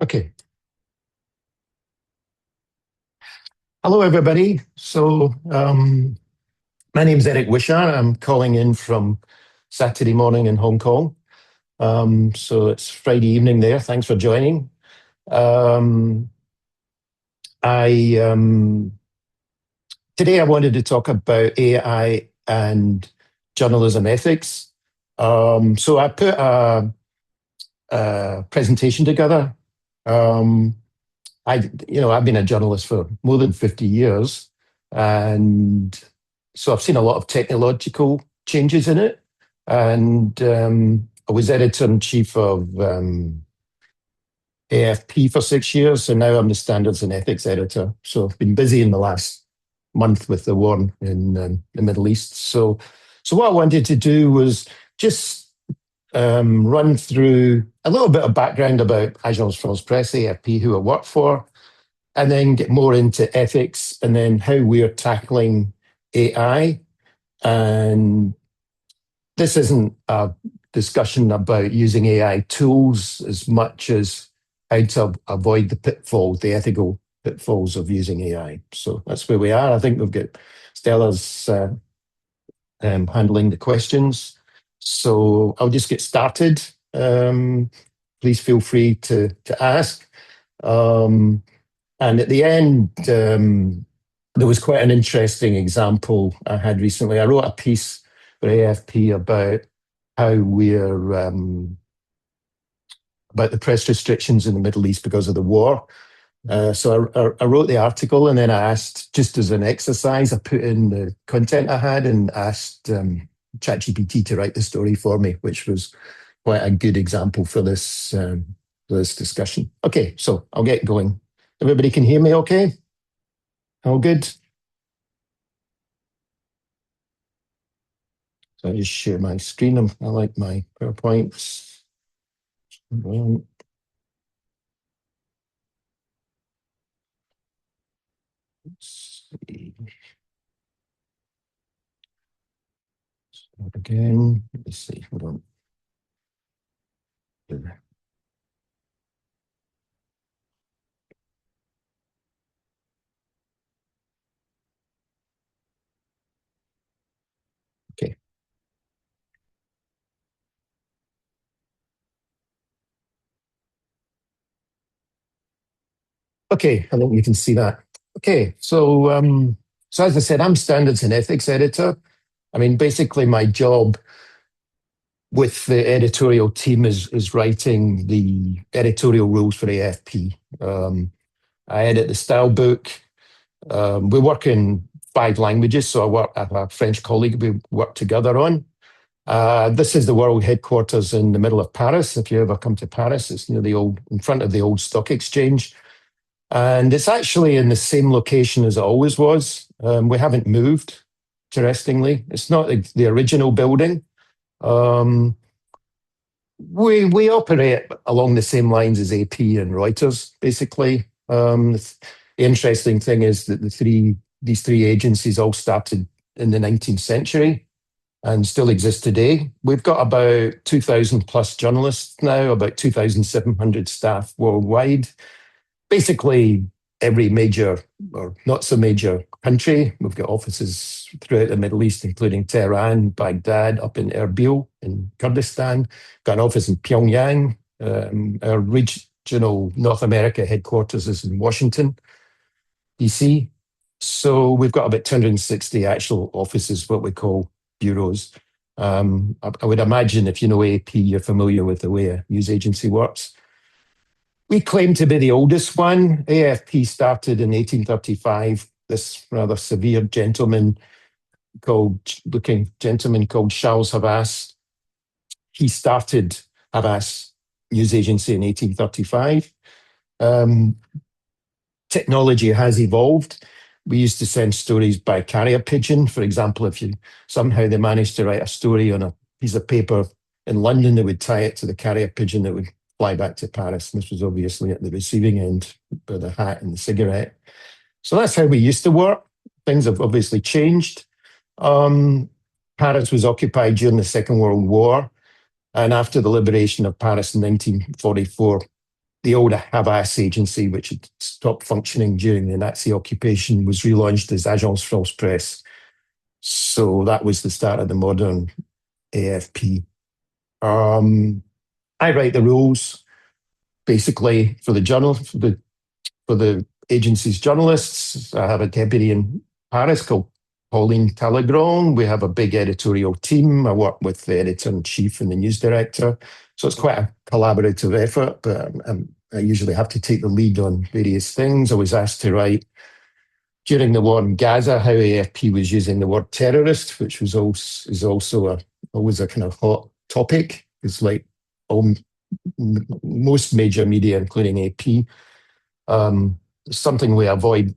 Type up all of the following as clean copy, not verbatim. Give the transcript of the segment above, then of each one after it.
Okay. Hello, everybody. My name is Eric Wishart. I'm calling in from Saturday morning in Hong Kong. So it's Friday evening there. Thanks for joining. Um, I Today I wanted to talk about AI and journalism ethics. So I put a presentation together. Um, I've been a journalist for more than 50 years, and so I've seen a lot of technological changes in it. And I was editor in chief of AFP for 6 years, and now I'm the standards and ethics editor. So I've been busy in the last month with the war in the Middle East. So what I wanted to do was just run through a little bit of background about Agence France Presse, AFP, who I work for, and then get more into ethics and then how we're tackling AI. And this isn't a discussion about using AI tools as much as how to avoid the pitfalls, the ethical pitfalls of using AI. So that's where we are. I think we've got Stella's handling the questions. So I'll just get started. Please feel free to ask. And at the end, there was quite an interesting example I had recently. I wrote a piece for AFP about how we're about the press restrictions in the Middle East because of the war. So I wrote the article, and then I asked, just as an exercise, I put in the content I had and asked ChatGPT to write the story for me, which was quite a good example for this discussion. Okay, so I'll get going. Everybody can hear me okay? All good? So I just share my screen. I like my PowerPoints. Let's see. Start again. Let's see. Hold on. Okay. Okay, I think you can see that. Okay, so as I said, I'm standards and ethics editor. I mean, basically, my job with the editorial team is writing the editorial rules for AFP. I edit the style book. We work in 5 languages, so I have a French colleague we work together on. This is the world headquarters in the middle of Paris. If you ever come to Paris, it's near in front of the old stock exchange. And it's actually in the same location as it always was. We haven't moved, interestingly. It's not the original building. We operate along the same lines as AP and Reuters, basically. The interesting thing is that these three agencies all started in the 19th century and still exist today. We've got about 2,000 plus journalists now, about 2,700 staff worldwide. Basically, every major or not so major country. We've got offices throughout the Middle East, including Tehran, Baghdad, up in Erbil in Kurdistan. Got an office in Pyongyang. Our regional North America headquarters is in Washington, DC. So we've got about 260 actual offices, what we call bureaus. I would imagine if you know AP, you're familiar with the way a news agency works. We claim to be the oldest one. AFP started in 1835. This rather severe looking gentleman called Charles Havas. He started Havas News Agency in 1835. Technology has evolved. We used to send stories by carrier pigeon. For example, if somehow they managed to write a story on a piece of paper in London, they would tie it to the carrier pigeon that would fly back to Paris. And this was obviously at the receiving end with the hat and the cigarette. So that's how we used to work. Things have obviously changed. Paris was occupied during the Second World War. And after the liberation of Paris in 1944, the old Havas agency, which had stopped functioning during the Nazi occupation, was relaunched as Agence France Presse. So that was the start of the modern AFP. I write the rules basically for the journal, for the agency's journalists. I have a deputy in Paris called Pauline Talleyrand. We have a big editorial team. I work with the editor-in-chief and the news director. So it's quite a collaborative effort, but I usually have to take the lead on various things. I was asked to write during the war in Gaza how AFP was using the word terrorist, which was also, is also always a kind of hot topic. It's like most major media, including AP, something we avoid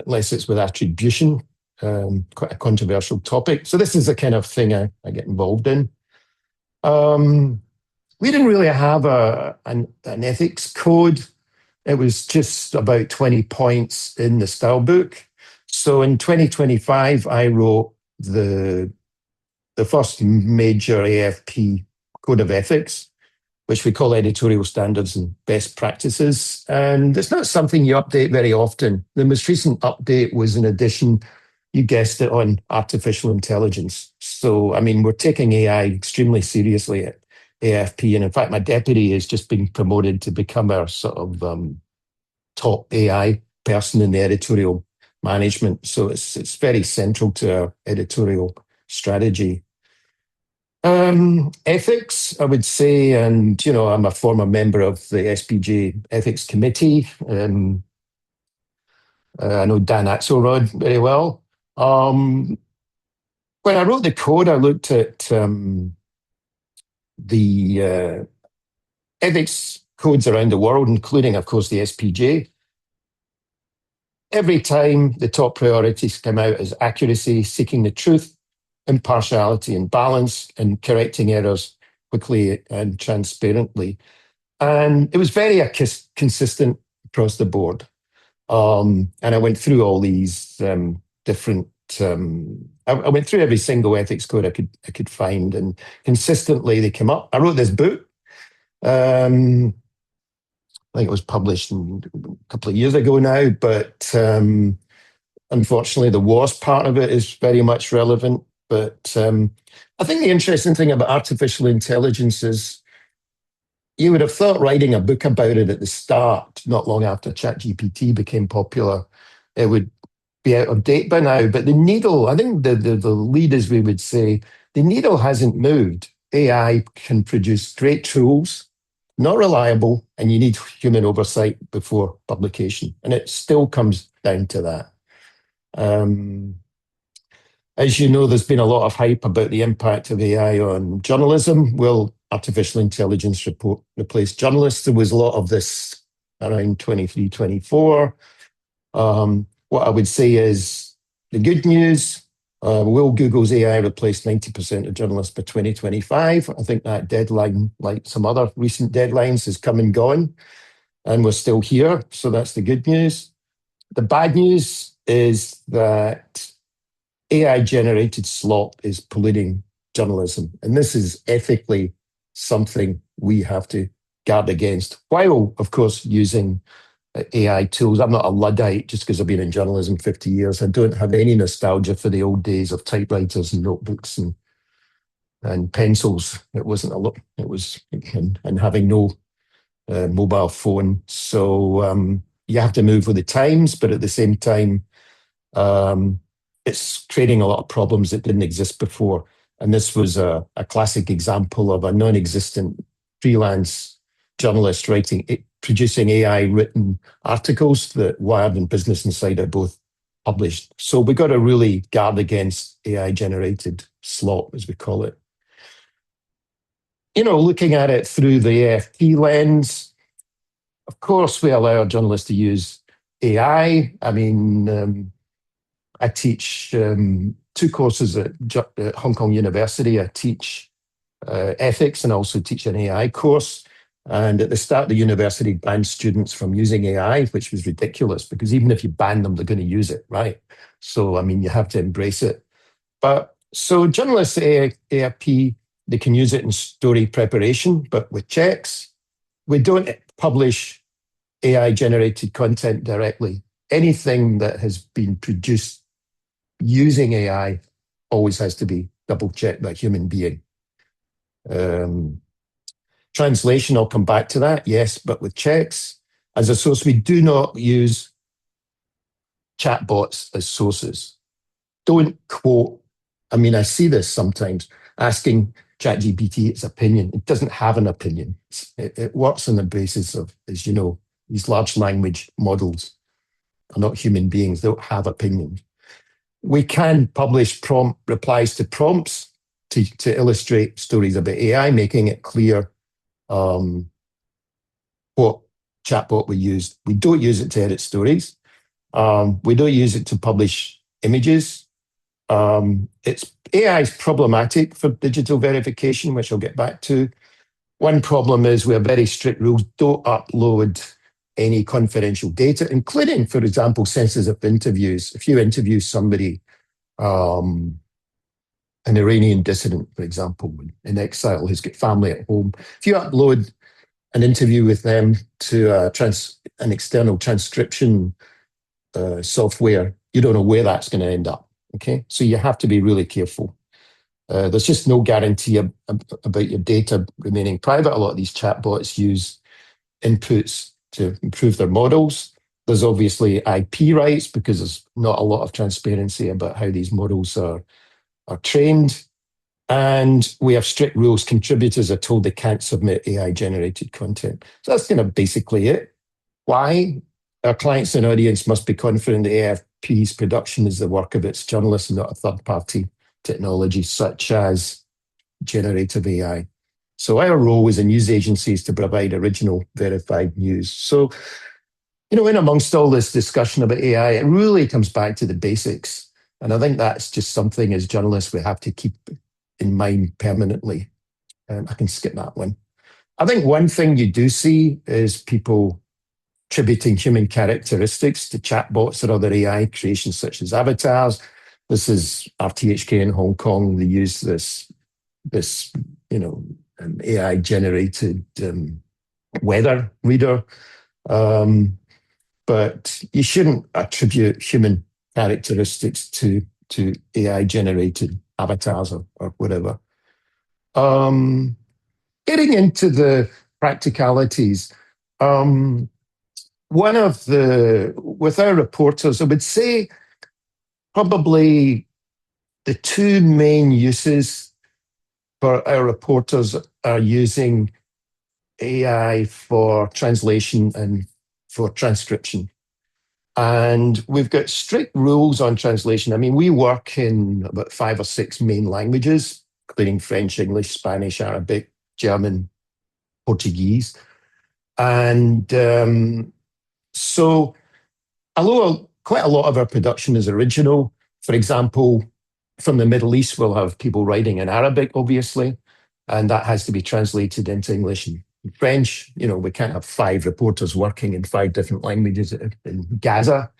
unless it's with attribution. Quite a controversial topic. So this is the kind of thing I get involved in. We didn't really have an ethics code. It was just about 20 points in the style book. So in 2025, I wrote the first major AFP code of ethics, which we call editorial standards and best practices. And it's not something you update very often. The most recent update was an addition, you guessed it, on artificial intelligence. So, I mean, we're taking AI extremely seriously at AFP. And in fact, my deputy has just been promoted to become our sort of top AI person in the editorial management. So it's very central to our editorial strategy. Ethics, I would say, and I'm a former member of the SPJ Ethics Committee. I know Dan Axelrod very well. When I wrote the code, I looked at the ethics codes around the world, including, of course, the SPJ. Every time the top priorities come out as accuracy, seeking the truth, impartiality and balance, and correcting errors quickly and transparently. And it was very consistent across the board. And I went through all these different. I went through every single ethics code I could find, and consistently they come up. I wrote this book. I think it was published a couple of years ago now, but unfortunately, the wars part of it is very much relevant. But I think the interesting thing about artificial intelligence is you would have thought writing a book about it at the start, not long after ChatGPT became popular, it would be out of date by now. But the needle, I think the lead, as we would say, the needle hasn't moved. AI can produce great tools, not reliable, and you need human oversight before publication. And it still comes down to that. As you know, there's been a lot of hype about the impact of AI on journalism. Will artificial intelligence replace journalists? There was a lot of this around 23, 24. What I would say is the good news, will Google's AI replace 90% of journalists by 2025? I think that deadline, like some other recent deadlines, has come and gone, and we're still here. So that's the good news. The bad news is that AI-generated slop is polluting journalism. And this is ethically something we have to guard against, while, of course, using AI tools. I'm not a Luddite just because I've been in journalism 50 years. I don't have any nostalgia for the old days of typewriters and notebooks and pencils. It wasn't a lot. It was, and having no mobile phone. So you have to move with the times, but at the same time, it's creating a lot of problems that didn't exist before. And this was a classic example of a non-existent freelance journalist producing AI-written articles that Wired and Business Insider both published. So we've got to really guard against AI-generated slop, as we call it. Looking at it through the AFP lens, of course, we allow our journalists to use AI. I mean, I teach 2 courses at Hong Kong University. I teach ethics and also teach an AI course. And at the start, the university banned students from using AI, which was ridiculous because even if you ban them, they're going to use it, right? So, I mean, you have to embrace it. But so journalists at AFP, they can use it in story preparation, but with checks. We don't publish AI generated content directly. Anything that has been produced using AI always has to be double checked by a human being. Um, Translation, I'll come back to that, yes, but with checks. As a source, we do not use chatbots as sources. Don't quote. I mean, I see this sometimes, asking ChatGPT its opinion. It doesn't have an opinion. It works on the basis of, as you know, these large language models are not human beings. They don't have opinions. We can publish prompt replies to prompts to illustrate stories about AI, making it clear what chatbot we use. We don't use it to edit stories. We don't use it to publish images. It's AI is problematic for digital verification, which I'll get back to. One problem is we have very strict rules. Don't upload any confidential data, including, for example, sensitive interviews. If you interview somebody, an Iranian dissident, for example, in exile who's got family at home, if you upload an interview with them to an external transcription software, you don't know where that's going to end up. Okay, so you have to be really careful. There's just no guarantee about your data remaining private. A lot of these chatbots use inputs to improve their models. There's obviously IP rights because there's not a lot of transparency about how these models are trained. And we have strict rules. Contributors are told they can't submit AI generated content. So that's kind of basically it. Why? Our clients and audience must be confident that AFP's production is the work of its journalists and not a third party technology such as generative AI. So our role as a news agency is to provide original verified news. So, you know, in amongst all this discussion about AI, it really comes back to the basics. And I think that's just something as journalists we have to keep in mind permanently. I can skip that one. I think one thing you do see is people attributing human characteristics to chatbots or other AI creations such as avatars. This is RTHK in Hong Kong. They use this AI generated weather reader. But you shouldn't attribute human characteristics to AI generated avatars or whatever. Getting into the practicalities, with our reporters, I would say probably the two main uses for our reporters are using AI for translation and for transcription. And we've got strict rules on translation. I mean, we work in about 5 or 6 main languages, including French, English, Spanish, Arabic, German, Portuguese. And so, although quite a lot of our production is original, for example, from the Middle East, we'll have people writing in Arabic, obviously, and that has to be translated into English and French. You know, we can't have 5 reporters working in 5 different languages in Gaza.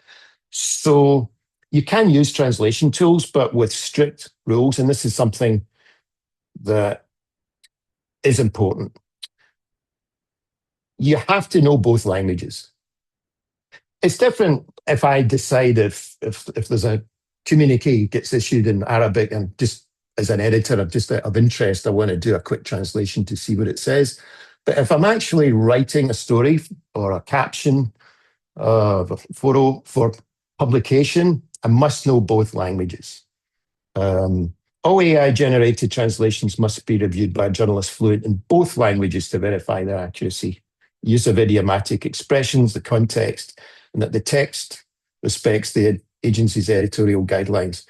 So you can use translation tools, but with strict rules. And this is something that is important. You have to know both languages. It's different if I decide if there's a communique gets issued in Arabic and just as an editor, just out of interest, I want to do a quick translation to see what it says. But if I'm actually writing a story or a caption of a photo for publication, I must know both languages. All AI-generated translations must be reviewed by a journalist fluent in both languages to verify their accuracy. Use of idiomatic expressions, the context, and that the text respects the agency's editorial guidelines.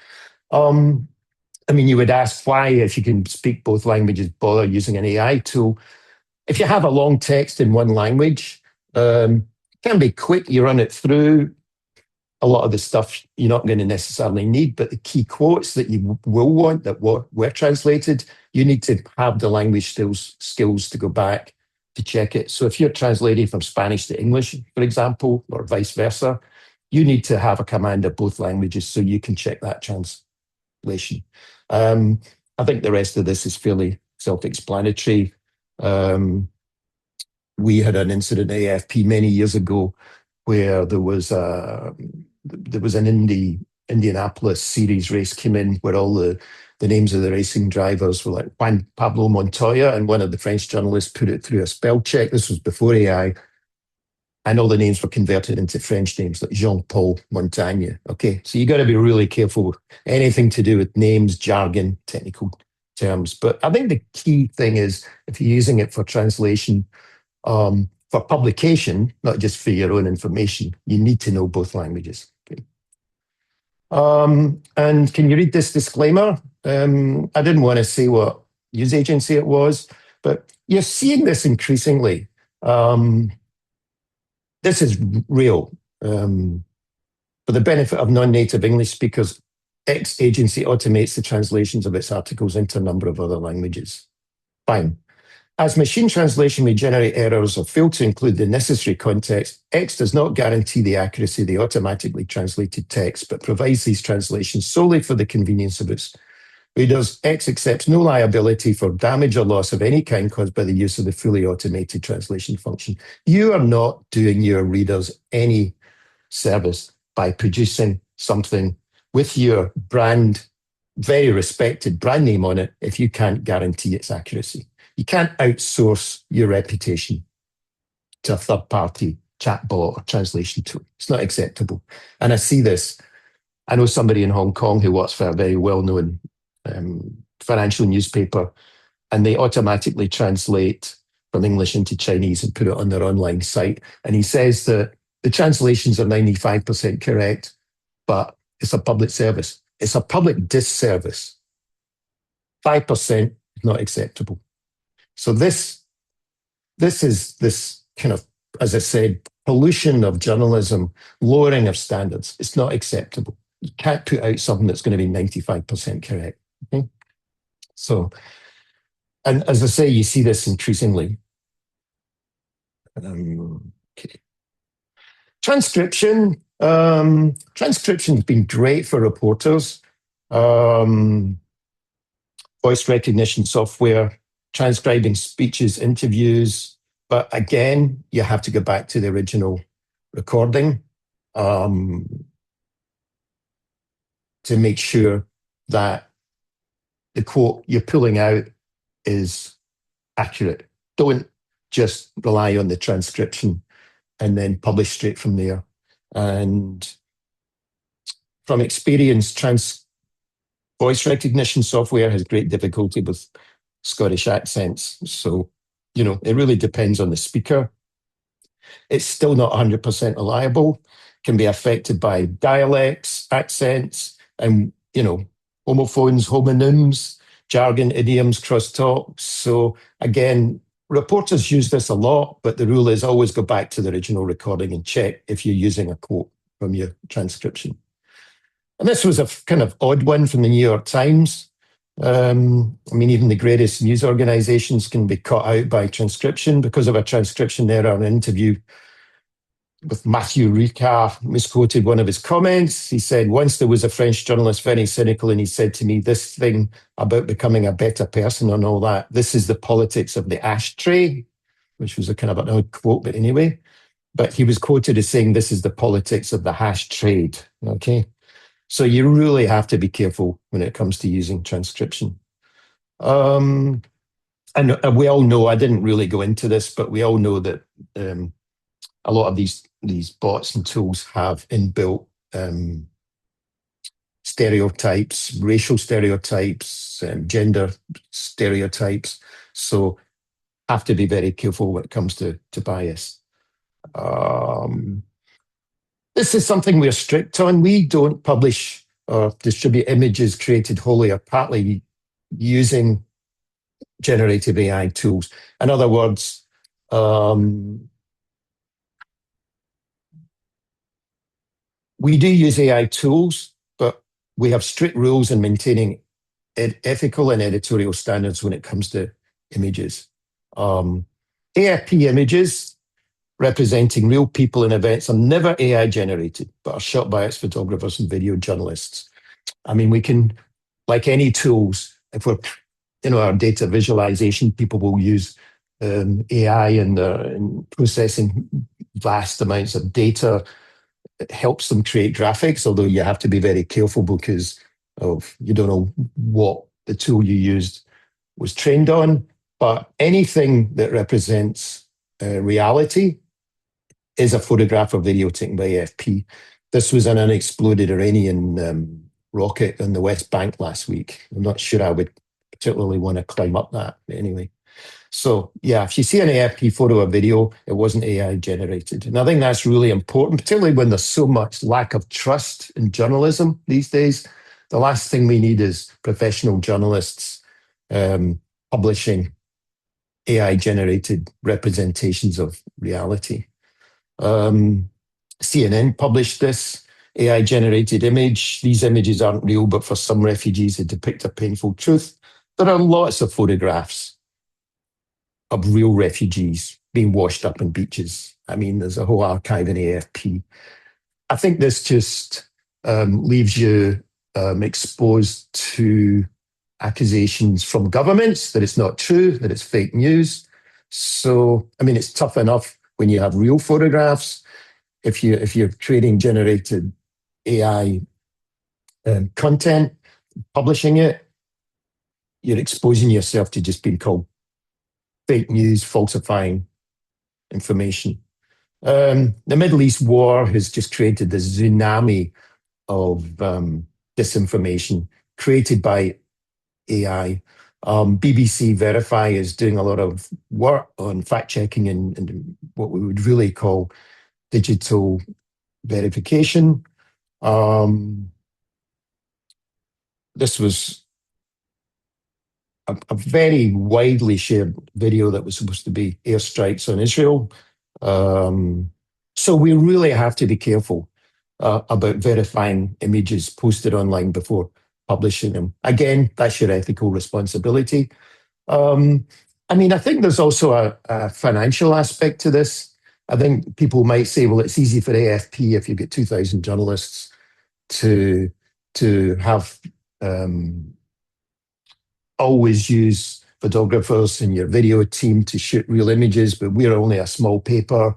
I mean, you would ask why, if you can speak both languages, bother using an AI tool. If you have a long text in one language, it can be quick. You run it through. A lot of the stuff you're not going to necessarily need, but the key quotes that you will want that were translated, you need to have the language skills to go back to check it. So if you're translating from Spanish to English, for example, or vice versa, you need to have a command of both languages so you can check that translation. I think the rest of this is fairly self-explanatory. we had an incident at AFP many years ago where there was an Indianapolis series race came in where all the names of the racing drivers were like Juan Pablo Montoya, and one of the French journalists put it through a spell check. This was before AI, and all the names were converted into French names like Jean-Paul Montagne. Okay, so you got to be really careful with anything to do with names, jargon, technical terms. But I think the key thing is if you're using it for translation, for publication, not just for your own information, you need to know both languages. Okay. And can you read this disclaimer? I didn't want to say what news agency it was, but you're seeing this increasingly. This is real. For the benefit of non-native English speakers, X agency automates the translations of its articles into a number of other languages. Fine. As machine translation may generate errors or fail to include the necessary context, X does not guarantee the accuracy of the automatically translated text, but provides these translations solely for the convenience of its readers. X accepts no liability for damage or loss of any kind caused by the use of the fully automated translation function. You are not doing your readers any service by producing something with your brand, very respected brand name on it, if you can't guarantee its accuracy. You can't outsource your reputation to a third-party chatbot or translation tool. It's not acceptable. And I see this. I know somebody in Hong Kong who works for a very well-known financial newspaper, and they automatically translate from English into Chinese and put it on their online site. And he says that the translations are 95% correct, but it's a public service. It's a public disservice. 5% is not acceptable. So this is this kind of, as I said, pollution of journalism, lowering of standards. It's not acceptable. You can't put out something that's going to be 95% correct. Okay? So, and as I say, you see this increasingly. Okay. Transcription. Transcription's been great for reporters. Voice recognition software, transcribing speeches, interviews. But again, you have to go back to the original recording to make sure that the quote you're pulling out is accurate. Don't just rely on the transcription and then publish straight from there. And from experience, voice recognition software has great difficulty with Scottish accents. So, it really depends on the speaker. It's still not 100% reliable, can be affected by dialects, accents, and, homophones, homonyms, jargon, idioms, crosstalk. So again, reporters use this a lot, but the rule is always go back to the original recording and check if you're using a quote from your transcription. And this was a kind of odd one from the New York Times. Even the greatest news organizations can be caught out by transcription because of a transcription error. An interview with Matthew Ricard misquoted one of his comments. He said, once there was a French journalist, very cynical, and he said to me, this thing about becoming a better person and all that, this is the politics of the ashtray, which was a kind of an odd quote, but anyway. But he was quoted as saying, this is the politics of the hash trade, okay? So you really have to be careful when it comes to using transcription. And we all know, I didn't really go into this, but we all know that a lot of these bots and tools have inbuilt stereotypes, racial stereotypes, gender stereotypes. So have to be very careful when it comes to bias. This is something we're strict on. We don't publish or distribute images created wholly or partly using generative AI tools. In other words, we do use AI tools, but we have strict rules in maintaining ethical and editorial standards when it comes to images. AFP images representing real people and events are never AI generated, but are shot by its photographers and video journalists. We can, like any tools, if we're, our data visualization, people will use AI and processing vast amounts of data. It helps them create graphics, although you have to be very careful because of you don't know what the tool you used was trained on. But anything that represents reality is a photograph or video taken by AFP. This was an unexploded Iranian rocket on the West Bank last week. I'm not sure I would particularly want to climb up that, but anyway. So yeah, if you see an AFP photo or video, it wasn't AI generated. And I think that's really important, particularly when there's so much lack of trust in journalism these days. The last thing we need is professional journalists publishing AI generated representations of reality. CNN published this AI generated image. These images aren't real, but for some refugees, they depict a painful truth. There are lots of photographs of real refugees being washed up on beaches. I mean, there's a whole archive in AFP. I think this just leaves you exposed to accusations from governments that it's not true, that it's fake news. So, I mean, it's tough enough when you have real photographs. If you're creating generated AI content, publishing it, you're exposing yourself to just being called fake news, falsifying information. The Middle East war has just created this tsunami of disinformation created by AI. BBC Verify is doing a lot of work on fact checking and what we would really call digital verification. This was a very widely shared video that was supposed to be airstrikes on Israel. So we really have to be careful about verifying images posted online before publishing them. Again, that's your ethical responsibility. I mean, I think there's also a financial aspect to this. I think people might say, well, it's easy for AFP if you get 2,000 journalists to have always use photographers in your video team to shoot real images, but we're only a small paper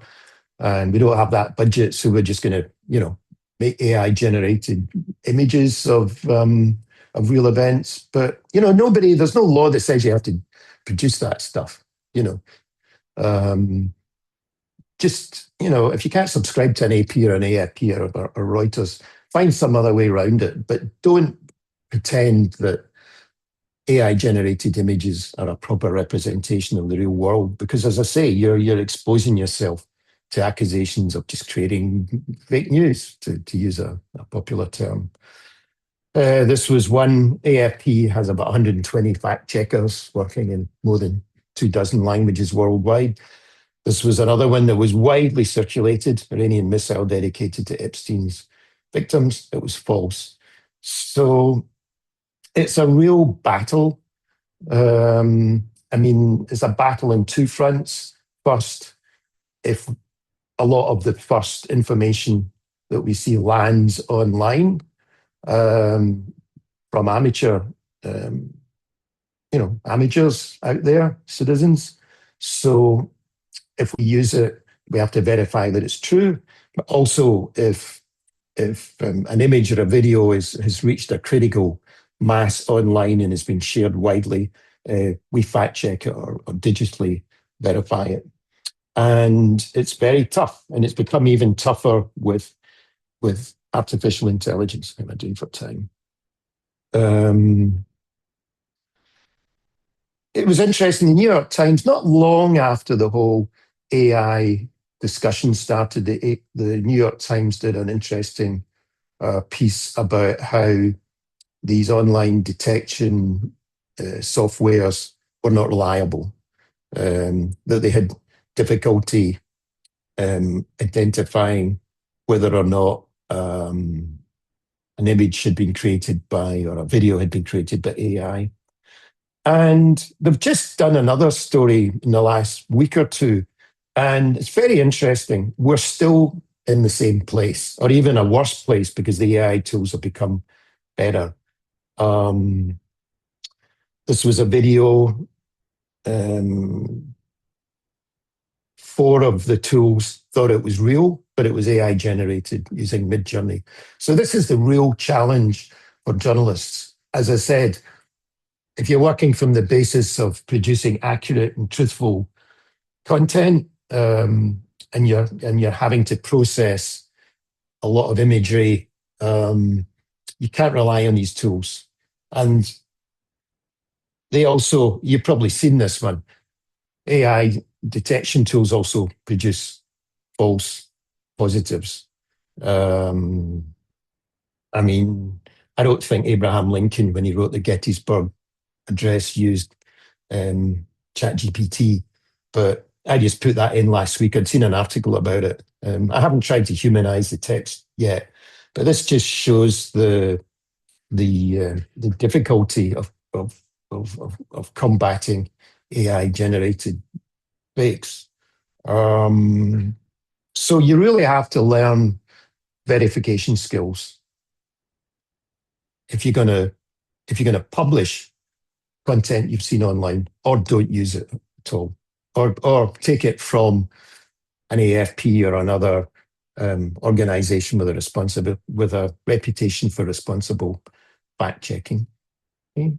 and we don't have that budget, so we're just going to, make AI generated images of real events. But there's no law that says you have to produce that stuff. If you can't subscribe to an AP or an AFP or Reuters, find some other way around it. But don't pretend that AI generated images are a proper representation of the real world, because as I say, you're exposing yourself to accusations of just creating fake news, to use a popular term. This was one. AFP has about 120 fact checkers working in more than 24 languages worldwide. This was another one that was widely circulated, Iranian missile dedicated to Epstein's victims. It was false. So it's a real battle. It's a battle on two fronts. First, if a lot of the first information that we see lands online from amateurs out there, citizens. So if we use it, we have to verify that it's true. But also, if an image or a video has reached a critical mass online and has been shared widely, we fact check it or digitally verify it. And it's very tough, and it's become even tougher with artificial intelligence. What am I doing for time? It was interesting, the New York Times, not long after the whole AI discussion started, the New York Times did an interesting piece about how these online detection softwares were not reliable, that they had difficulty identifying whether or not an image had been created by, or a video had been created by AI. And they've just done another story in the last week or two, and it's very interesting. We're still in the same place, or even a worse place, because the AI tools have become better. This was a video 4 of the tools thought it was real, but it was AI generated using Midjourney. So this is the real challenge for journalists. As I said, if you're working from the basis of producing accurate and truthful content, and you're having to process a lot of imagery, you can't rely on these tools. And they also, you've probably seen this one, AI detection tools also produce false positives. I mean, I don't think Abraham Lincoln, when he wrote the Gettysburg Address, used ChatGPT, but I just put that in last week. I'd seen an article about it. I haven't tried to humanize the text yet, but this just shows the difficulty of combating AI generated fakes. So you really have to learn verification skills if you're gonna publish content you've seen online, or don't use it at all, or take it from an AFP or another organization with a reputation for responsible fact checking. Okay.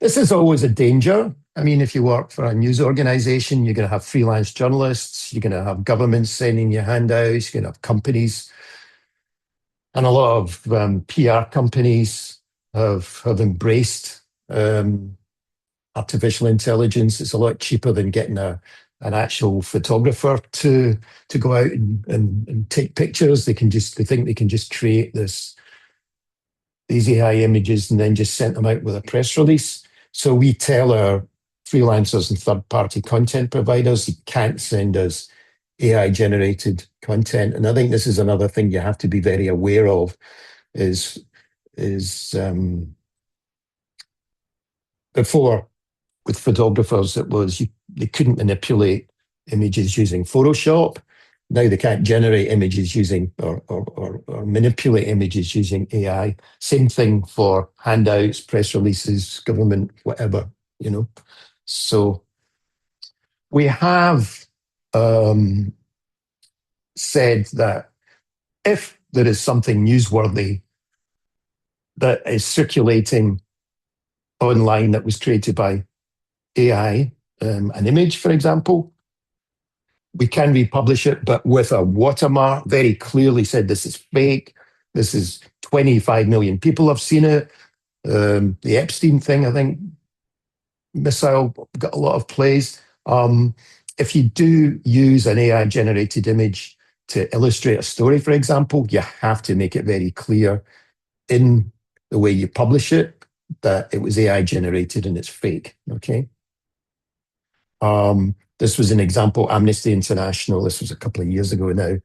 This is always a danger. I mean, if you work for a news organization, you're going to have freelance journalists, you're going to have governments sending you handouts, you're going to have companies. And a lot of PR companies have embraced artificial intelligence. It's a lot cheaper than getting an actual photographer to go out and take pictures. They think they can just create these AI images and then just send them out with a press release. So we tell our freelancers and third-party content providers, you can't send us AI-generated content. And I think this is another thing you have to be very aware of, is before, with photographers, they couldn't manipulate images using Photoshop. Now they can't generate images using or manipulate images using AI. Same thing for handouts, press releases, government, whatever, So we have said that if there is something newsworthy that is circulating online that was created by AI, an image, for example, we can republish it, but with a watermark, very clearly said this is fake. This is 25 million people have seen it. The Epstein thing, I think, missile got a lot of plays. If you do use an AI-generated image to illustrate a story, for example, you have to make it very clear in the way you publish it that it was AI-generated and it's fake, okay? This was an example. Amnesty International, this was a couple of years ago now,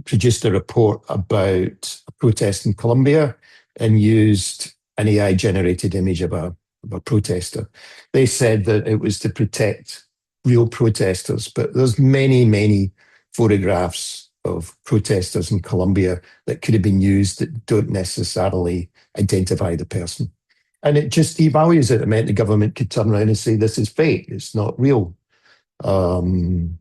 produced a report about a protest in Colombia and used an AI-generated image of a protester. They said that it was to protect real protesters, but there's many, many photographs of protesters in Colombia that could have been used that don't necessarily identify the person. And it just devalues it. It meant the government could turn around and say, this is fake, it's not real. And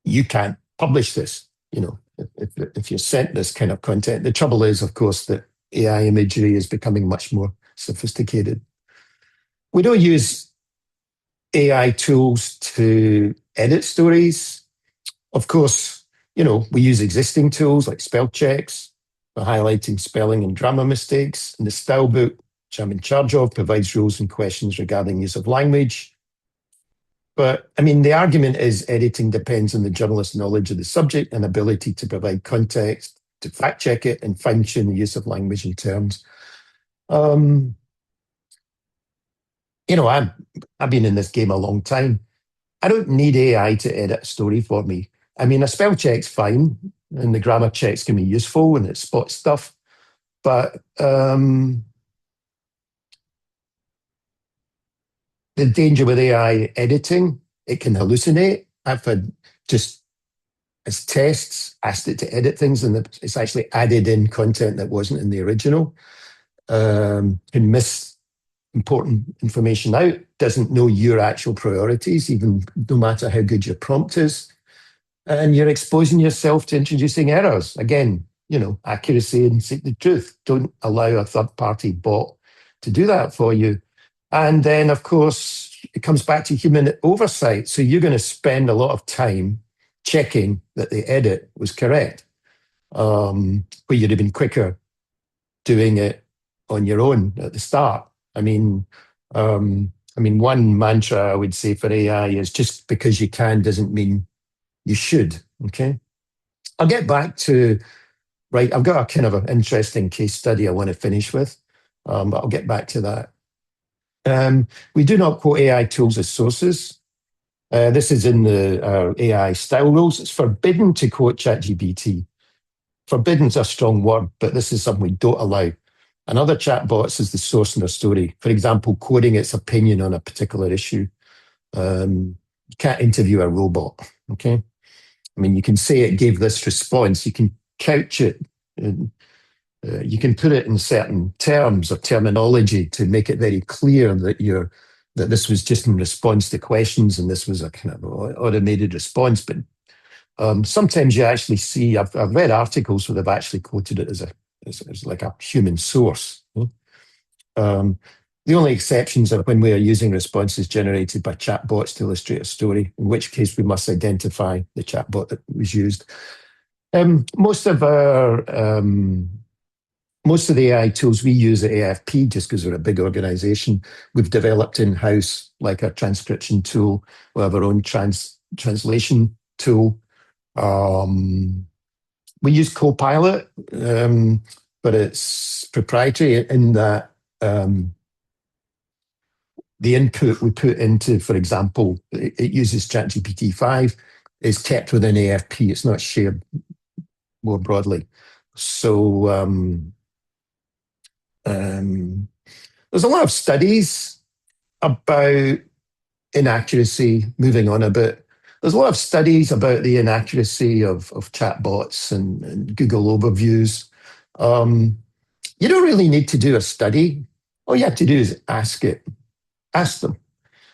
you can't publish this, if you're sent this kind of content. The trouble is, of course, that AI imagery is becoming much more sophisticated. We don't use AI tools to edit stories. Of course, we use existing tools like spell checks for highlighting spelling and grammar mistakes. And the style book, which I'm in charge of, provides rules and questions regarding use of language. But I mean, the argument is editing depends on the journalist's knowledge of the subject and ability to provide context, to fact check it, and fine tune the use of language and terms. I've been in this game a long time. I don't need AI to edit a story for me. I mean, a spell check's fine, and the grammar checks can be useful and it spots stuff. But the danger with AI editing, it can hallucinate. I've had just as tests asked it to edit things, and it's actually added in content that wasn't in the original. can miss important information out, doesn't know your actual priorities, even no matter how good your prompt is. And you're exposing yourself to introducing errors. Again, accuracy and seek the truth. Don't allow a third party bot to do that for you. And then, of course, it comes back to human oversight. So you're going to spend a lot of time checking that the edit was correct, where you'd have been quicker doing it on your own at the start. One mantra I would say for AI is just because you can doesn't mean you should. Okay. I'll get back to, right, I've got a kind of an interesting case study I want to finish with, but I'll get back to that. We do not quote AI tools as sources. This is in the AI style rules. It's forbidden to quote ChatGPT. Forbidden's a strong word, but this is something we don't allow. And other chatbots is the source in their story. For example, quoting its opinion on a particular issue. You can't interview a robot, okay? You can say it gave this response. You can couch it. You can put it in certain terms or terminology to make it very clear that this was just in response to questions and this was a kind of automated response. But sometimes you actually see, I've read articles where they've actually quoted it as like a human source. The only exceptions are when we are using responses generated by chatbots to illustrate a story, in which case we must identify the chatbot that was used. Most of the AI tools we use at AFP, just because we're a big organization, we've developed in-house, like a transcription tool. We have our own translation tool. We use Copilot, but it's proprietary in that the input we put into, for example, it uses ChatGPT 5, is kept within AFP. It's not shared more broadly. So there's a lot of studies about inaccuracy, moving on a bit. There's a lot of studies about the inaccuracy of chatbots and Google overviews. You don't really need to do a study. All you have to do is ask it. Ask them.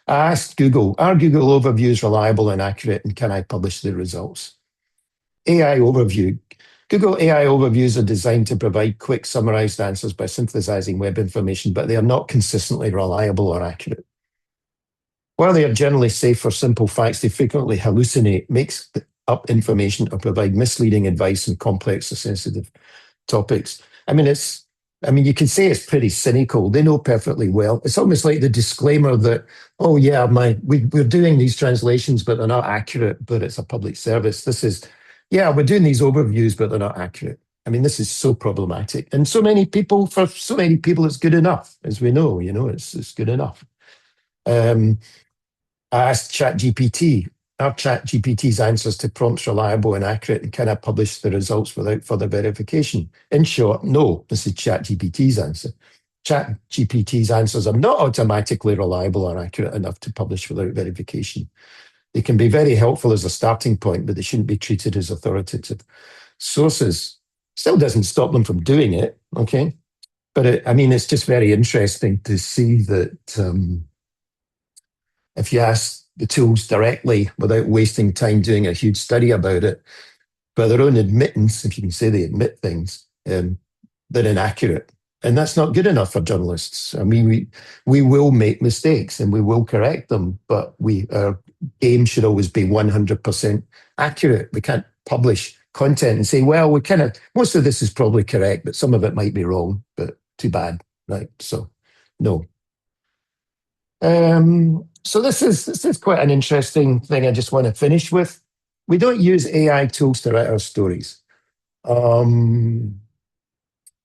I asked Google, are Google overviews reliable and accurate, and can I publish the results? AI overview. Google AI overviews are designed to provide quick summarized answers by synthesizing web information, but they are not consistently reliable or accurate. While they are generally safe for simple facts, they frequently hallucinate, mix up information, or provide misleading advice on complex or sensitive topics. You can say it's pretty cynical. They know perfectly well. It's almost like the disclaimer that, oh yeah, we're doing these translations, but they're not accurate, but it's a public service. This is, yeah, we're doing these overviews, but they're not accurate. This is so problematic. And for so many people, it's good enough, as we know, it's good enough. I asked ChatGPT, are ChatGPT's answers to prompts reliable and accurate, and can I publish the results without further verification? In short, no, this is ChatGPT's answer. ChatGPT's answers are not automatically reliable or accurate enough to publish without verification. They can be very helpful as a starting point, but they shouldn't be treated as authoritative sources. Still doesn't stop them from doing it, okay? But it's just very interesting to see that if you ask the tools directly without wasting time doing a huge study about it, by their own admittance, if you can say they admit things, they're inaccurate. And that's not good enough for journalists. We will make mistakes and we will correct them, but our aim should always be 100% accurate. We can't publish content and say, well, most of this is probably correct, but some of it might be wrong, but too bad, right? So, no. So this is quite an interesting thing I just want to finish with. We don't use AI tools to write our stories. I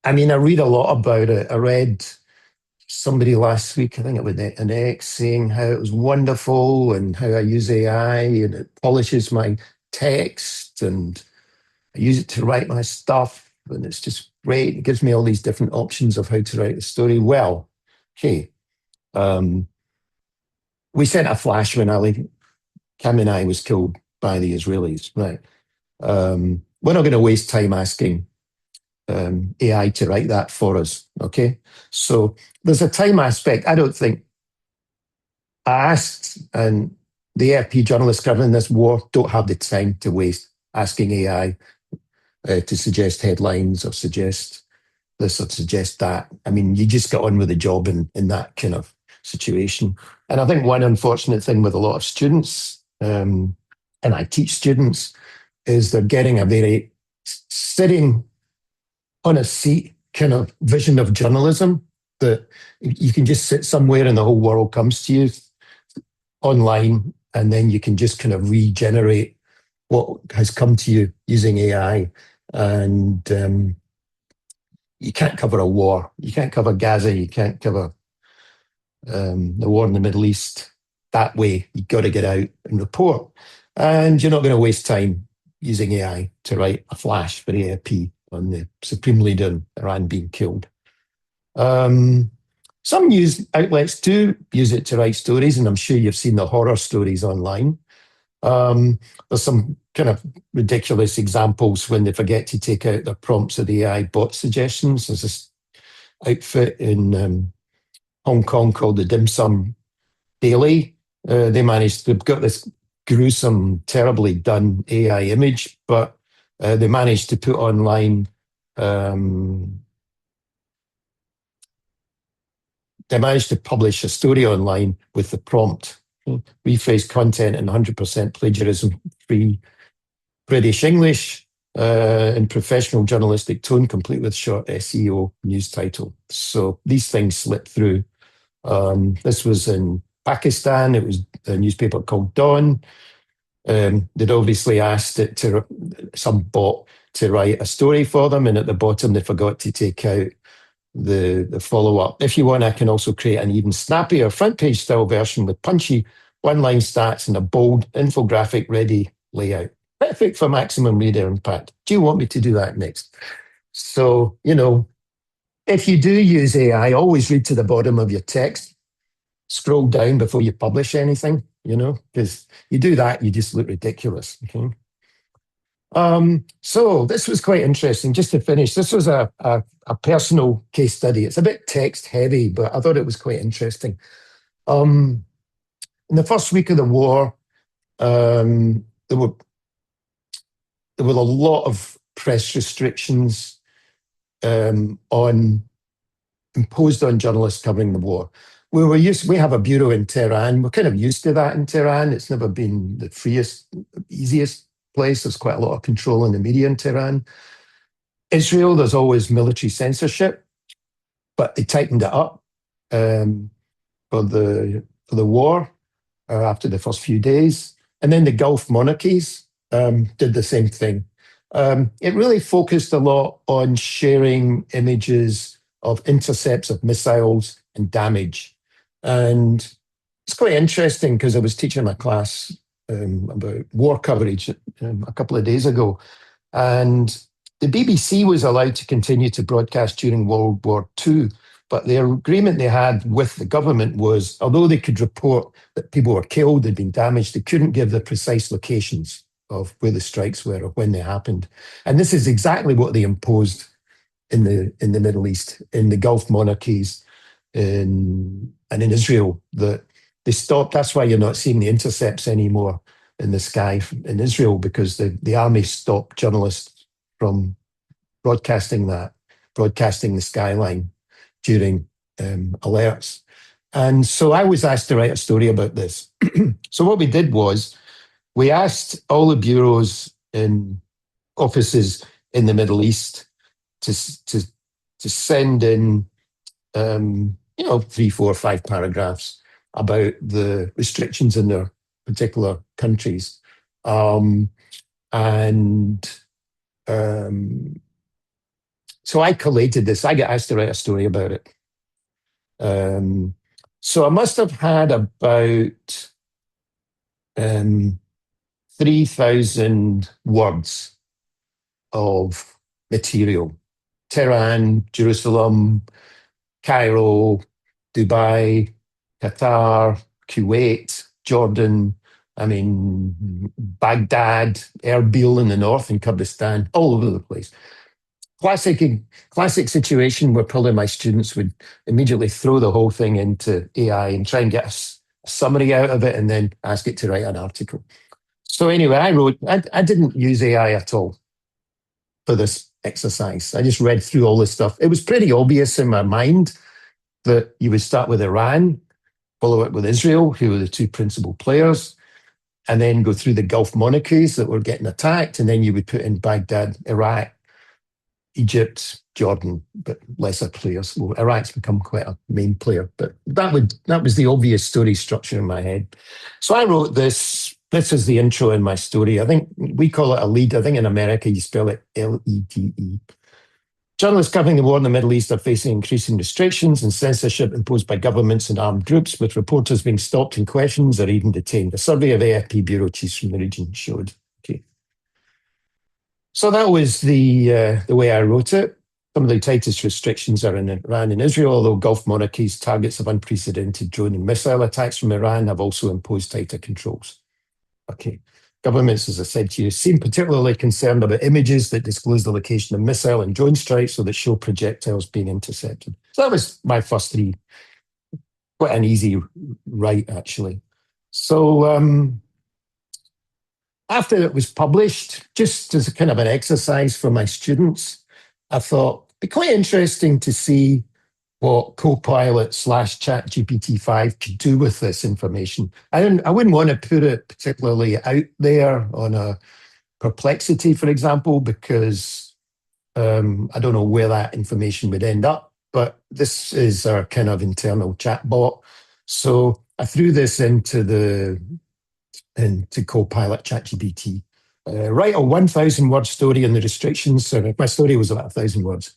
read a lot about it. I read somebody last week, I think it was an X, saying how it was wonderful and how I use AI and it polishes my text and I use it to write my stuff and it's just great. It gives me all these different options of how to write the story. Well, okay. We sent a flash when Ali Khamenei was killed by the Israelis, right? We're not going to waste time asking, AI to write that for us. Okay, so there's a time aspect. I don't think I asked, and the AFP journalists covering this war don't have the time to waste asking AI to suggest headlines or suggest this or suggest that. I mean, you just get on with the job in that kind of situation. And I think one unfortunate thing with a lot of students, and I teach students, is they're getting a very sitting on a seat kind of vision of journalism that you can just sit somewhere and the whole world comes to you online, and then you can just kind of regenerate what has come to you using AI. And you can't cover a war. You can't cover Gaza. You can't cover the war in the Middle East that way. You've got to get out and report. And you're not going to waste time using AI to write a flash for AFP on the Supreme Leader in Iran being killed. Some news outlets do use it to write stories, and I'm sure you've seen the horror stories online. There's some kind of ridiculous examples when they forget to take out the prompts of the AI bot suggestions. There's this outfit in Hong Kong called the Dim Sum Daily. They've got this gruesome, terribly done AI image, but they managed to put online they managed to publish a story online with the prompt: rephrase content in 100% plagiarism free British English in professional journalistic tone, complete with short SEO news title. So these things slip through. This was in Pakistan. It was a newspaper called Dawn. They'd obviously asked it to some bot to write a story for them, and at the bottom they forgot to take out the follow-up. If you want, I can also create an even snappier front page style version with punchy one-line stats and a bold infographic ready layout. Perfect for maximum reader impact. Do you want me to do that next? So, if you do use AI, always read to the bottom of your text. Scroll down before you publish anything, because you do that, you just look ridiculous. Okay. So this was quite interesting. Just to finish, this was a personal case study. It's a bit text heavy, but I thought it was quite interesting. In the first week of the war, there were a lot of press restrictions imposed on journalists covering the war. We have a bureau in Tehran. We're kind of used to that in Tehran. It's never been the freest, easiest place. There's quite a lot of control in the media in Tehran. Israel, there's always military censorship, but they tightened it up for the war after the first few days. And then the Gulf monarchies did the same thing. It really focused a lot on sharing images of intercepts of missiles and damage. And it's quite interesting because I was teaching a class about war coverage a couple of days ago. And the BBC was allowed to continue to broadcast during World War II. But the agreement they had with the government was, although they could report that people were killed, they'd been damaged, they couldn't give the precise locations of where the strikes were or when they happened. And this is exactly what they imposed in the Middle East, in the Gulf monarchies, and in Israel. That they stopped. That's why you're not seeing the intercepts anymore in the sky in Israel, because the army stopped journalists from broadcasting the skyline during alerts. And so I was asked to write a story about this. So what we did was we asked all the bureaus in offices in the Middle East to send in 3, 4, 5 paragraphs about the restrictions in their particular countries. So I collated this. I got asked to write a story about it. So I must have had about 3,000 words of material. Tehran, Jerusalem, Cairo, Dubai, Qatar, Kuwait, Jordan, Baghdad, Erbil in the north, and Kurdistan, all over the place. classic situation where probably my students would immediately throw the whole thing into AI and try and get a summary out of it and then ask it to write an article. So anyway, I didn't use AI at all for this exercise. I just read through all this stuff. It was pretty obvious in my mind that you would start with Iran, follow it with Israel, who were the two principal players, and then go through the Gulf monarchies that were getting attacked, and then you would put in Baghdad, Iraq, Egypt, Jordan, but lesser players. Well, Iraq's become quite a main player, but that was the obvious story structure in my head. So I wrote this. This is the intro in my story. I think we call it a lead. I think in America you spell it L-E-D-E. Journalists covering the war in the Middle East are facing increasing restrictions and censorship imposed by governments and armed groups, with reporters being stopped in questions or even detained. A survey of AFP bureau chiefs from the region showed. Okay. So that was the way I wrote it. Some of the tightest restrictions are in Iran and Israel, although Gulf monarchies, targets of unprecedented drone and missile attacks from Iran, have also imposed tighter controls. Okay. Governments, as I said to you, seem particularly concerned about images that disclose the location of missile and drone strikes or that show projectiles being intercepted. So that was my first three. Quite an easy write, actually. So after it was published, just as a kind of an exercise for my students, I thought it'd be quite interesting to see what Copilot / ChatGPT-5 could do with this information. I wouldn't want to put it particularly out there on a Perplexity, for example, because I don't know where that information would end up, but this is our kind of internal chat bot. So I threw this into Copilot ChatGPT. Write a 1,000-word story on the restrictions. Sorry, my story was about 1,000 words.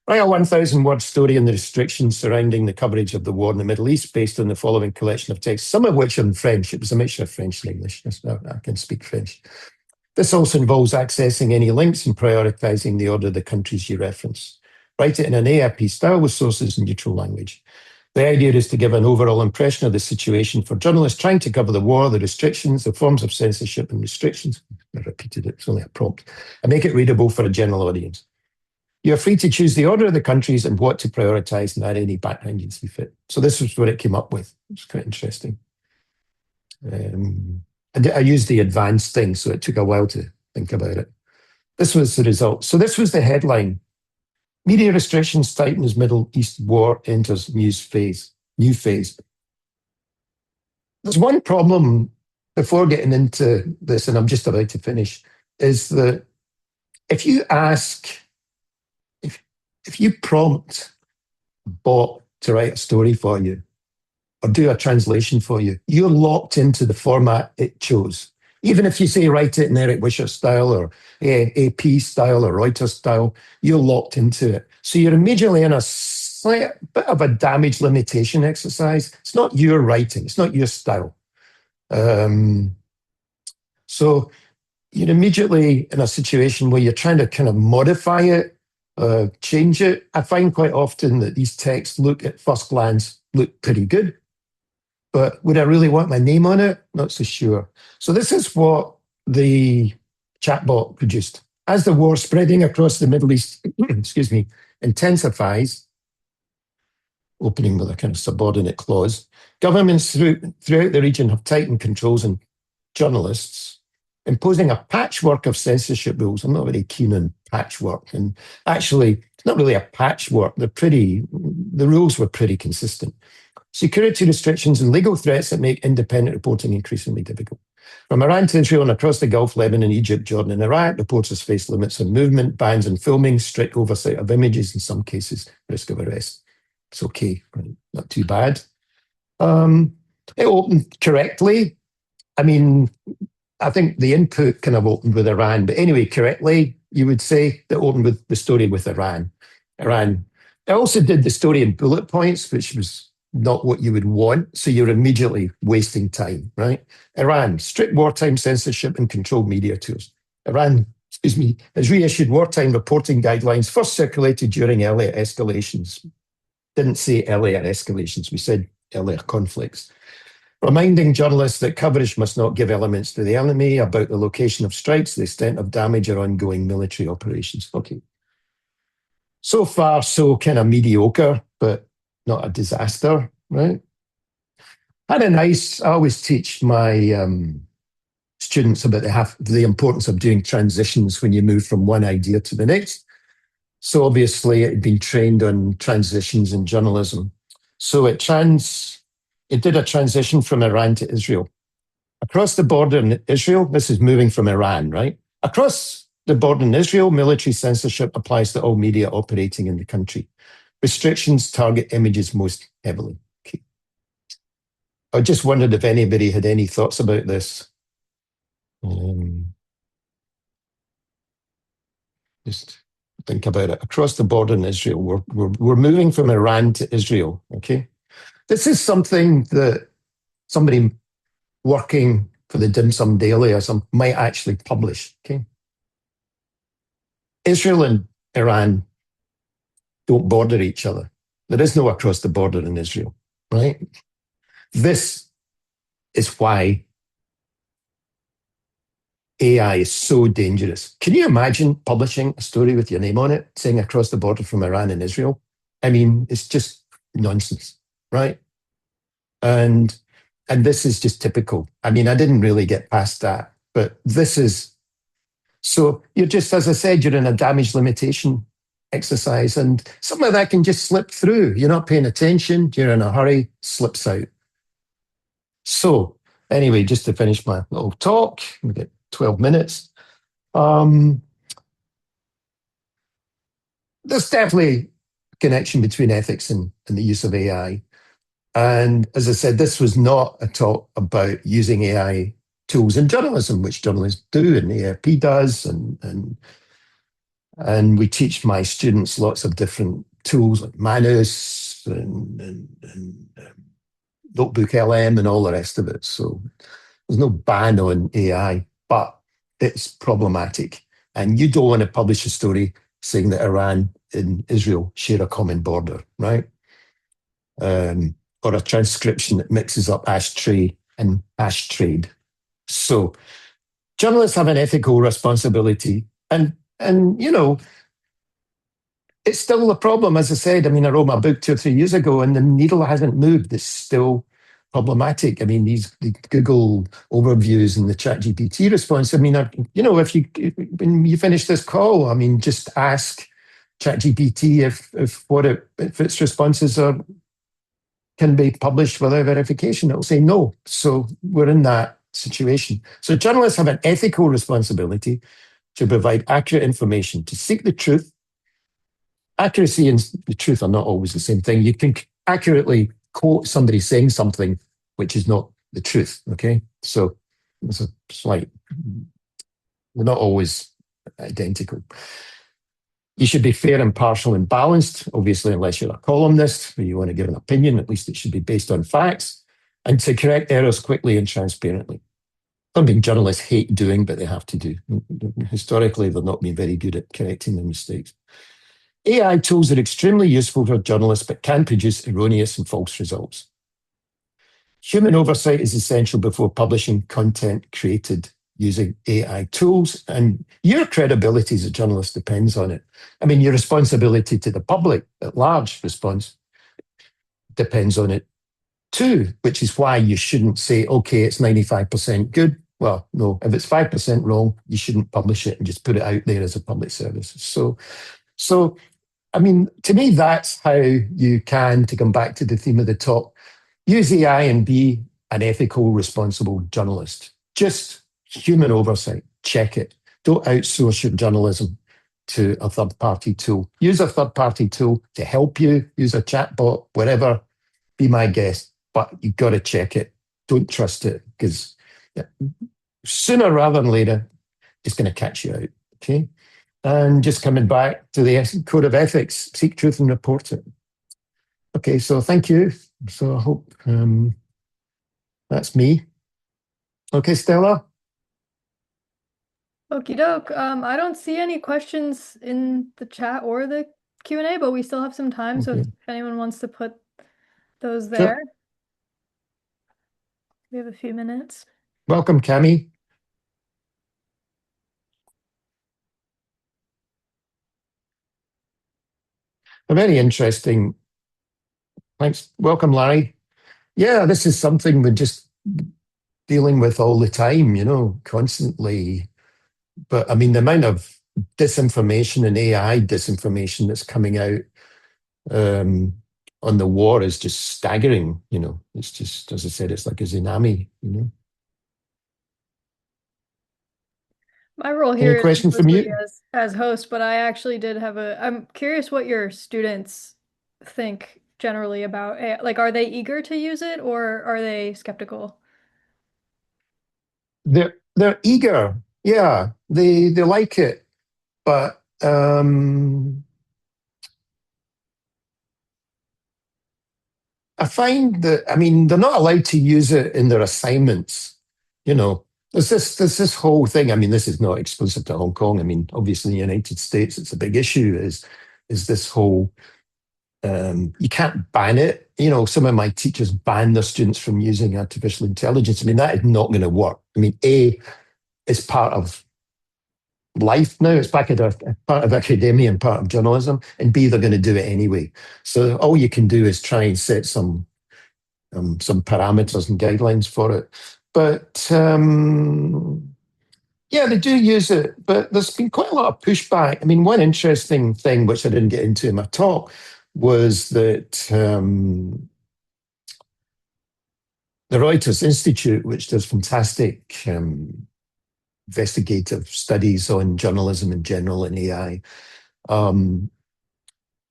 Write a 1,000-word story on the restrictions surrounding the coverage of the war in the Middle East based on the following collection of texts, some of which are in French. It was a mixture of French and English. I can speak French. This also involves accessing any links and prioritizing the order of the countries you reference. Write it in an ARP style with sources in neutral language. The idea is to give an overall impression of the situation for journalists trying to cover the war, the restrictions, the forms of censorship and restrictions. I repeated it, it's only a prompt. And make it readable for a general audience. You're free to choose the order of the countries and what to prioritize and add any background you see fit. So this was what it came up with. It's quite interesting. I used the advanced thing, so it took a while to think about it. This was the result. So this was the headline. Media restrictions tighten as Middle East war enters new phase. There's one problem before getting into this, and I'm just about to finish, is that if you prompt a bot to write a story for you or do a translation for you, you're locked into the format it chose. Even if you say write it in Eric Wishart style or AP style or Reuters style, you're locked into it. So you're immediately in a slight bit of a damage limitation exercise. It's not your writing. It's not your style. So you're immediately in a situation where you're trying to kind of modify it, change it. I find quite often that these texts look at first glance, look pretty good. But would I really want my name on it? Not so sure. So this is what the chatbot produced. As the war spreading across the Middle East, intensifies, opening with a kind of subordinate clause, governments throughout the region have tightened controls on journalists, imposing a patchwork of censorship rules. I'm not very keen on patchwork. And actually, it's not really a patchwork. The rules were pretty consistent. Security restrictions and legal threats that make independent reporting increasingly difficult. From Iran to Israel and across the Gulf, Lebanon, Egypt, Jordan, and Iraq, reporters face limits on movement, bans on filming, strict oversight of images, in some cases, risk of arrest. It's okay, not too bad. It opened correctly. I mean, I think the input kind of opened with Iran, but anyway, correctly, you would say that opened with the story with Iran. I also did the story in bullet points, which was not what you would want. So you're immediately wasting time, right? Iran, strict wartime censorship and controlled media tools. Iran, has reissued wartime reporting guidelines first circulated during earlier escalations. Didn't say earlier escalations, we said earlier conflicts. Reminding journalists that coverage must not give elements to the enemy about the location of strikes, the extent of damage or ongoing military operations. Okay. So far, so kind of mediocre, but not a disaster, right? Kind of nice. I always teach my students about the importance of doing transitions when you move from one idea to the next. So obviously, it had been trained on transitions in journalism. So it did a transition from Iran to Israel. Across the border in Israel, this is moving from Iran, right? Across the border in Israel, military censorship applies to all media operating in the country. Restrictions target images most heavily. Okay. I just wondered if anybody had any thoughts about this. Just think about it. Across the border in Israel, we're moving from Iran to Israel. Okay, this is something that somebody working for the Dim Sum Daily or some might actually publish. Okay, Israel and Iran don't border each other. There is no across the border in Israel, right? This is why AI is so dangerous. Can you imagine publishing a story with your name on it saying across the border from Iran and Israel? I mean, it's just nonsense, right? And this is just typical. I mean, I didn't really get past that, but this is so you're just, as I said, you're in a damage limitation exercise, and some of that can just slip through. You're not paying attention, you're in a hurry, slips out. So, anyway, just to finish my little talk, we get 12 minutes. There's definitely a connection between ethics and the use of AI. And as I said, this was not a talk about using AI tools in journalism, which journalists do and the AFP does. And we teach my students lots of different tools like Manus and Notebook LM and all the rest of it. So there's no ban on AI, but it's problematic. And you don't want to publish a story saying that Iran and Israel share a common border, right? Or a transcription that mixes up ashtray and ashtrade. So journalists have an ethical responsibility, and you know, it's still a problem. As I said, I mean, I wrote my book 2 or 3 years ago, and the needle hasn't moved. It's still problematic. I mean, the Google overviews and the ChatGPT response. I mean, you know, when you finish this call, I mean, just ask ChatGPT if its responses can be published without verification. It'll say no. So we're in that situation. So journalists have an ethical responsibility to provide accurate information, to seek the truth. Accuracy and the truth are not always the same thing. You can accurately quote somebody saying something which is not the truth. Okay. So it's a slight, they're not always identical. You should be fair, impartial, and balanced, obviously, unless you're a columnist where you want to give an opinion. At least it should be based on facts, and to correct errors quickly and transparently. Something journalists hate doing, but they have to do. Historically, they've not been very good at correcting their mistakes. AI tools are extremely useful for journalists, but can produce erroneous and false results. Human oversight is essential before publishing content created using AI tools, and your credibility as a journalist depends on it. I mean, your responsibility to the public at large response depends on it too, which is why you shouldn't say, okay, it's 95% good. Well, no, if it's 5% wrong, you shouldn't publish it and just put it out there as a public service. So I mean, to me, that's how you can, to come back to the theme of the talk, use AI and be an ethical, responsible journalist. Just human oversight, check it. Don't outsource your journalism to a third-party tool. Use a third-party tool to help you, use a chatbot, whatever, be my guest, but you've got to check it. Don't trust it, because sooner rather than later, it's going to catch you out, okay? And just coming back to the code of ethics, seek truth and report it. Okay, so thank you. So I hope that's me. Okay, Stella? Okie doke. I don't see any questions in the chat or the Q&A, but we still have some time. So if anyone wants to put those there, Sure. we have a few minutes. Welcome, Cami. A very interesting. Thanks. Welcome, Larry. Yeah, this is something we're just dealing with all the time, constantly. But I mean, the amount of disinformation and AI disinformation that's coming out um, on the war is just staggering. It's just, as I said, it's like a tsunami. My role Any here is question from mostly you? as host, but I actually did have I'm curious what your students think generally about AI. Like, are they eager to use it or are they skeptical? They're eager. Yeah, they like it, but I find that, I mean, they're not allowed to use it in their assignments. You know, there's this whole thing. I mean, this is not exclusive to Hong Kong. I mean, obviously, in the United States, it's a big issue. Is this whole you can't ban it. Some of my teachers ban their students from using artificial intelligence. I mean, that is not going to work. I mean, it's part of life now. It's back at a part of academia and part of journalism. And B, they're going to do it anyway. So all you can do is try and set some parameters and guidelines for it. But yeah, they do use it, but there's been quite a lot of pushback. I mean, one interesting thing, which I didn't get into in my talk, was that the Reuters Institute, which does fantastic investigative studies on journalism in general and AI,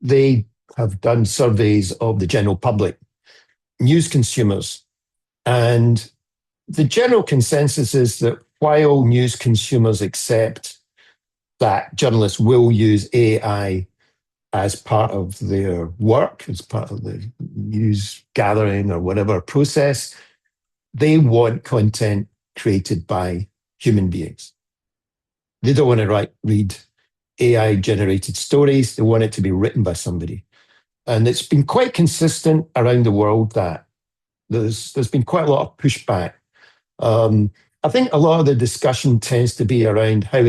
they have done surveys of the general public, news consumers, and the general consensus is that while news consumers accept that journalists will use AI as part of their work, as part of the news gathering or whatever process, they want content created by human beings. They don't want to read AI generated stories. They want it to be written by somebody. And it's been quite consistent around the world that there's been quite a lot of pushback. I think a lot of the discussion tends to be around how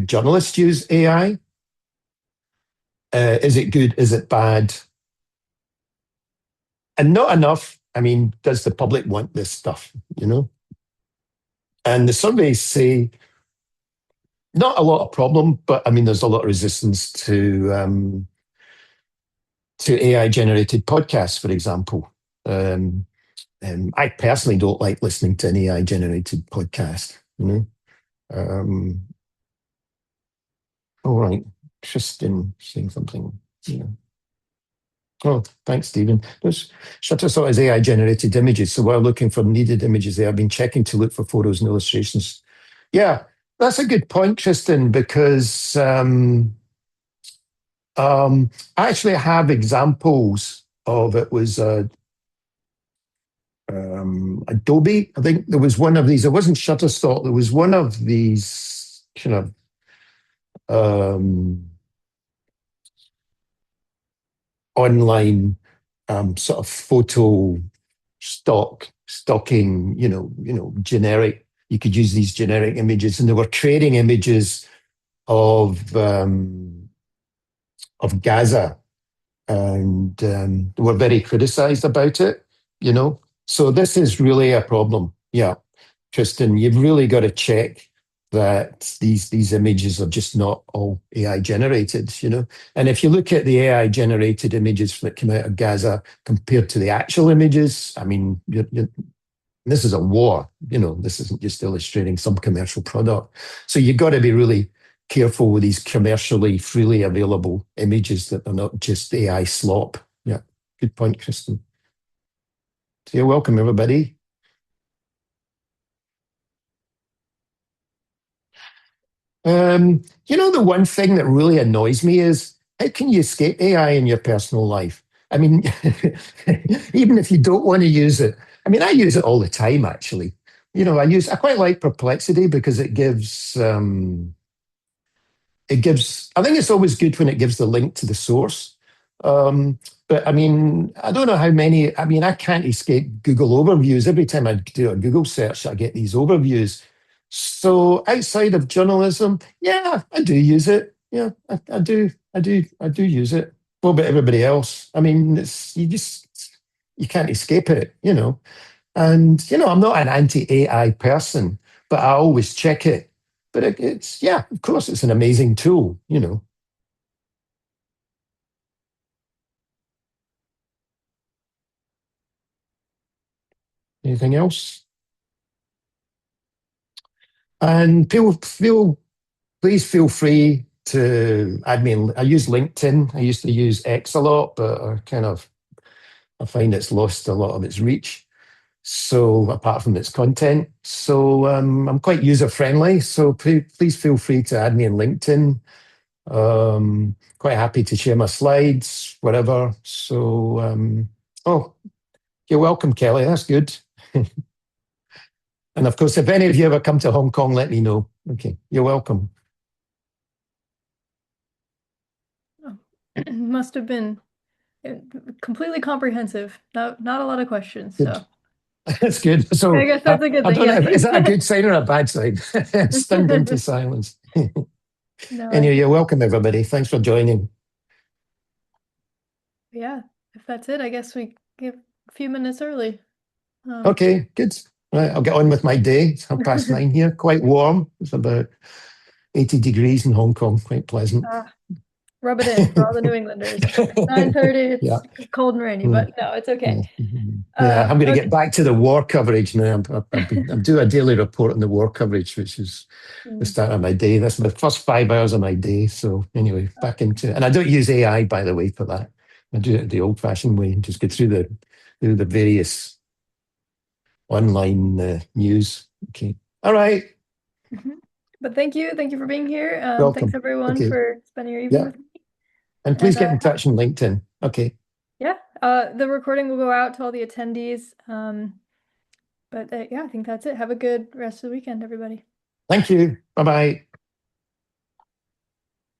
journalists use AI. Is it good? Is it bad? And not enough. I mean, does the public want this stuff? And the surveys say not a lot of problem, but I mean, there's a lot of resistance to AI generated podcasts, for example. I personally don't like listening to an AI generated podcast. All right, Tristan saying something. Oh, thanks, Stephen. Shutterstock is AI generated images. So while looking for needed images, they have been checking to look for photos and illustrations. Yeah, that's a good point, Tristan, because I actually have examples of it. Was Adobe. I think there was one of these. It wasn't Shutterstock. There was one of these kind of online sort of photo stocking, generic. You could use these generic images, and they were creating images of Gaza, and they were very criticised about it. So this is really a problem. Yeah, Tristan, you've really got to check that these images are just not all AI generated, And if you look at the AI generated images that come out of Gaza compared to the actual images, I mean, this is a war, this isn't just illustrating some commercial product. So you've got to be really careful with these commercially freely available images that are not just AI slop. Yeah, good point, Kristen. So you're welcome, everybody. The one thing that really annoys me is how can you escape AI in your personal life? I mean, even if you don't want to use it. I mean, I use it all the time, actually. I quite like Perplexity because I think it's always good when it gives the link to the source. But I mean, I don't know how many, I mean, I can't escape Google overviews. Every time I do a Google search, I get these overviews. So outside of journalism, yeah, I do use it. Yeah, I do use it. what about everybody else? I mean, you can't escape it, you know. And I'm not an anti-AI person, but I always check it. But it's yeah, of course, it's an amazing tool, you know. Anything else? And please feel free to add me. I use LinkedIn. I used to use X a lot, but I find it's lost a lot of its reach. So apart from its content, so I'm quite user friendly. So please feel free to add me on LinkedIn. Quite happy to share my slides, whatever. So oh, you're welcome, Kelly. That's good. And of course, if any of you ever come to Hong Kong, let me know. Okay, you're welcome. Oh, must have been completely comprehensive. Not a lot of questions. Good. So That's good. I So guess that's a good I thing. don't know, is that a Yeah. good sign or a bad sign? Stunned into silence. No, I Anyway, think you're welcome, everybody. Thanks for joining. yeah. If that's it, I guess we give a few minutes early. Um, Okay, good. Right, I'll get on with my day. It's 9:30 here. Quite warm. It's about 80 degrees in Hong Kong. Quite pleasant. rub it in for all the New Englanders. 9:30, Yeah. it's cold and rainy, Mm, but no, it's okay. yeah. Yeah, I'm going to get Okay. back to the war coverage now. I'm doing a daily report on the war coverage, which is the Mm, start of my day. That's my first 5 hours of my day. So anyway, back into it. And I don't use AI, by the way, for that. I do it the old-fashioned way. Just go through the various online news. Okay. All right. mhm. But thank you for being here. Thanks Welcome. everyone Okay. for spending your evening Yeah. with me. And And please get in touch on LinkedIn. Okay. yeah, the recording will go out to all the attendees. But yeah, I think that's it. Have a good rest of the weekend, everybody. Thank you. Bye bye.